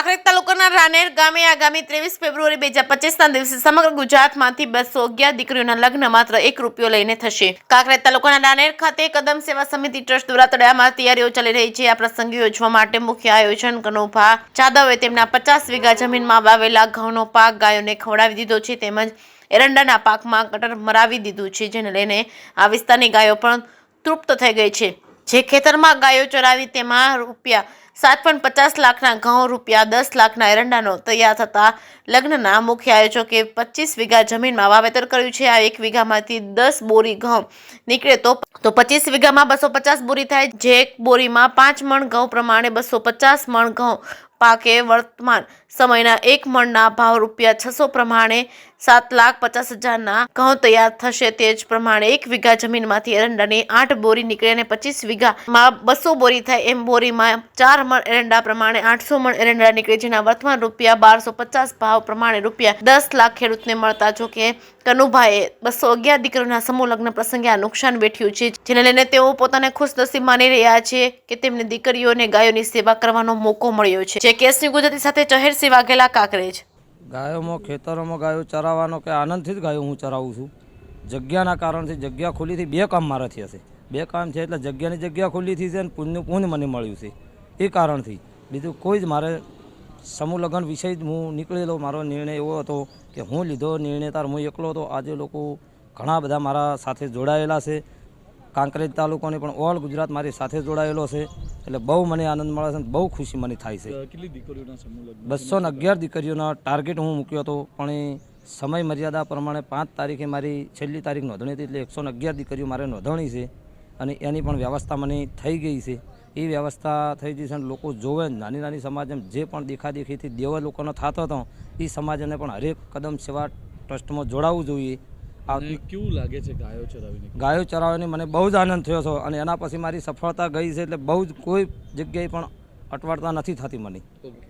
કાંકરેજ તાલુકાના રાનેર ગામે આગામી 23 ફેબ્રુઆરી 2025ના દિવસે સમગ્ર ગુજરાતમાંથી 211 દીકરીઓના લગ્ન માત્ર ₹1 લઈને થશે। કાંકરેજ તાલુકાના રાનેર ખાતે કદમ સેવા સમિતિ ટ્રસ્ટ દ્વારા તળિયામાં તૈયારીઓ ચાલી રહી છે। આ પ્રસંગે યોજવા માટે મુખ્ય આયોજન કનુભા જાદવે તેમના 50 વીઘા જમીનમાં વાવેલા ઘઉંનો પાક ગાયોને ખવડાવી દીધો છે, તેમજ એરંડાના પાકમાં કટર મરાવી દીધું છે, જેને લઈને આ વિસ્તારની ગાયો પણ તૃપ્ત થઈ ગઈ છે। જે ખેતરમાં ગાયો ચરાવી તેમાં ₹7.50 લાખના ઘઉં, ₹10 લાખના એરંડાનો તૈયાર થતા લગ્નના મુખ્ય આયોજકે 25 વીઘા જમીનમાં વાવેતર કર્યું છે। આ 1 વીઘામાંથી 10 બોરી ઘઉં નીકળે તો 25 વીઘામાં 250 બોરી થાય, જે એક બોરીમાં 5 મણ ઘઉં પ્રમાણે 250 મણ ઘઉં પાકે। વર્તમાન સમયના 1 મણના ભાવ ₹600 પ્રમાણે 7,50,000ના ઘઉં તૈયાર થશે। તે જ પ્રમાણે 1 વીઘા જમીનમાંથી એરંડાની 8 બોરી નીકળે અને 25 વીઘામાં 200 બોરી થાય, એમ બોરીમાં 4 મણ એરંડા પ્રમાણે 800 મણ એરંડા નીકળે, જેના વર્તમાન ₹1250 ભાવ પ્રમાણે ₹10 લાખ ખેડૂતને મળતા। જો કે કનુભાઈએ 211 દીકરીઓના સમૂહ લગ્ન પ્રસંગે આ નુકસાન વેઠ્યું છે, જેને લઈને તેઓ પોતાને ખુશનસીબ માની રહ્યા છે કે તેમને દીકરીઓને ગાયોની સેવા કરવાનો મોકો મળ્યો છે। જે કેસની ગુજરાતી સાથે ચહેર સેવા ગયેલા કાંકરેજ ગાયોમાં ખેતરોમાં ગાયો ચરાવવાનો કે આનંદથી જ ગાયો હું ચરાવું છું। જગ્યાના કારણથી જગ્યા ખુલ્લીથી 2 કામ મારાથી હશે, 2 કામ છે એટલે જગ્યાની જગ્યા ખુલ્લીથી છે અને પુણ્ય મને મળ્યું છે, એ કારણથી। બીજું કોઈ જ મારે સમૂહ લગ્ન વિષય જ હું નીકળેલો મારો નિર્ણય એવો હતો કે હું લીધો નિર્ણય તાર હું એકલો હતો। આજે લોકો ઘણા બધા મારા સાથે જોડાયેલા છે, કાંકરેજ તાલુકાની પણ ઓલ ગુજરાત મારી સાથે જોડાયેલો છે, એટલે બહુ મને આનંદ મળે છે, બહુ ખુશી મને થાય છે। કેટલી દીકરીઓના સમૂહ લગ્ન? 211 દીકરીઓના ટાર્ગેટ હું મૂક્યો હતો, પણ એ સમય મર્યાદા પ્રમાણે 5 તારીખે મારી છેલ્લી તારીખ નોંધણી હતી, એટલે 111 દીકરીઓ મારે નોંધણી છે અને એની પણ વ્યવસ્થા મને થઈ ગઈ છે। એ વ્યવસ્થા થઈ ગઈ છે અને લોકો જોવે નાની નાની સમાજ એમ જે પણ દેખાદેખીથી દેવા લોકોનો થતો હતો, એ સમાજને પણ હરેક કદમ સેવા ટ્રસ્ટમાં જોડાવવું જોઈએ। કેવું લાગે છે ગાયો ચરાવીને? ગાયો ચરાવવાની મને બહુ જ આનંદ થયો છે અને એના પછી મારી સફળતા ગઈ છે, એટલે બહુ જ કોઈ જગ્યાએ પણ અટવાડતા નથી થતી મને। ઓકે।